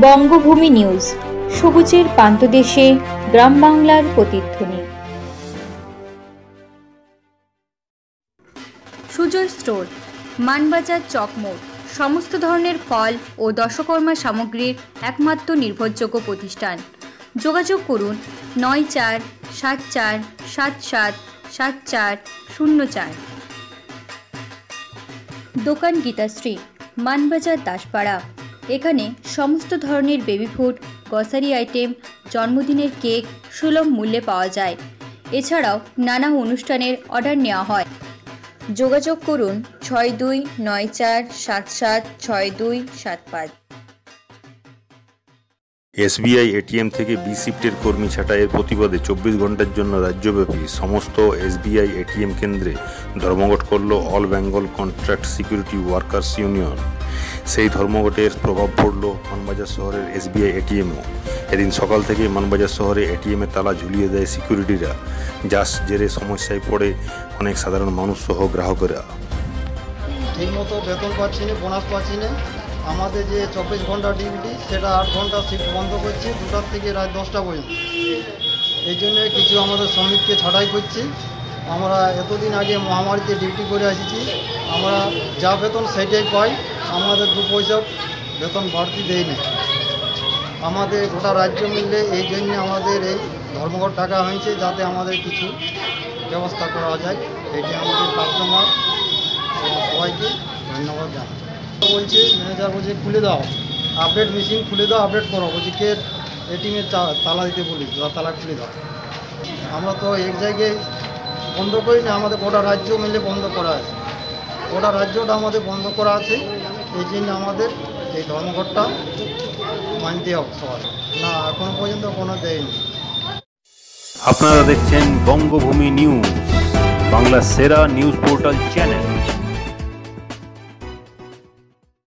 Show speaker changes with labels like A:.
A: বঙ্গভূমি news, সবুজের প্রান্তদেশে গ্রাম বাংলার প্রতিধ্বনি। সুজয় স্টোর, মানবাজার চকমোড়। সমস্ত ধরনের ফল ও দশকর্মা সামগ্রীর একমাত্র নির্ভরযোগ্য প্রতিষ্ঠান। যোগাযোগ করুন 9477777404। দোকান গীতাশ্রী, মানবাজার দাসপাড়া। এখানে সমস্ত ধরনের বেবি ফুড, গ্রসারি আইটেম, জন্মদিনের কেক সুলভ মূল্যে পাওয়া যায়। এছাড়াও নানা অনুষ্ঠানের অর্ডার নেওয়া হয়। যোগাযোগ করুন 6294776275।
B: এসবিআই এটিএম থেকে বি শিফটের কর্মী ছাঁটাইয়ের প্রতিবাদে 24 ঘন্টার জন্য রাজ্যব্যাপী সমস্ত এসবিআই এটিএম কেন্দ্রে ধর্মঘট করল all Bengal contract security workers union. সেই ধর্মঘটের প্রভাব পড়ল মানবাজার শহরের এসবিআই এটিএমও। এদিন সকাল থেকে মানবাজার শহরে এটিএমে তালা ঝুলিয়ে দেয় সিকিউরিটিরা, যার জেরে সমস্যায় পড়ে অনেক সাধারণ মানুষ সহ গ্রাহকেরা।
C: ঠিকমতো বেতন পাচ্ছি না, বোনাস পাচ্ছি না। আমাদের যে 24 ঘন্টা ডিউটি সেটা 8 ঘন্টা শিফট বন্ধ করছি, 2টা থেকে রাত 10টা পর্যন্ত। এই জন্য কিছু আমাদের শ্রমিককে ছাঁটাই করছি। আমরা এতদিন আগে মহামারীতে ডিউটি করে এসেছি, আমরা যা বেতন সেটাই পাই, আমাদের 2 পয়সা বেতন বাড়তি দেয় না। আমাদের গোটা রাজ্য মিললে এই জন্য আমাদের এই ধর্মঘট টাকা হয়েছে, যাতে আমাদের কিছু ব্যবস্থা করা যায়। এটি আমাদের কাস্টমার সবাইকে ধন্যবাদ জানাই। বলছে ম্যানেজার বলছে খুলে দাও, আপডেট মেশিন খুলে দাও, আপডেট করো। বলছি কে এটিএমের তালা দিতে বলিস, তালা খুলে দাও। আমরা তো এক জায়গায় বন্ধ করি না, আমাদের গোটা রাজ্য মিলে বন্ধ করা আছে। গোটা রাজ্যটা আমাদের বন্ধ করা আছে, এই জন্য আমাদের এই ধর্মঘটটা মানতে হবে সবাই। না, এখনো পর্যন্ত কোনো দেয়নি।
B: আপনারা দেখছেন বঙ্গভূমি নিউজ, বাংলার সেরা নিউজ পোর্টাল চ্যানেল।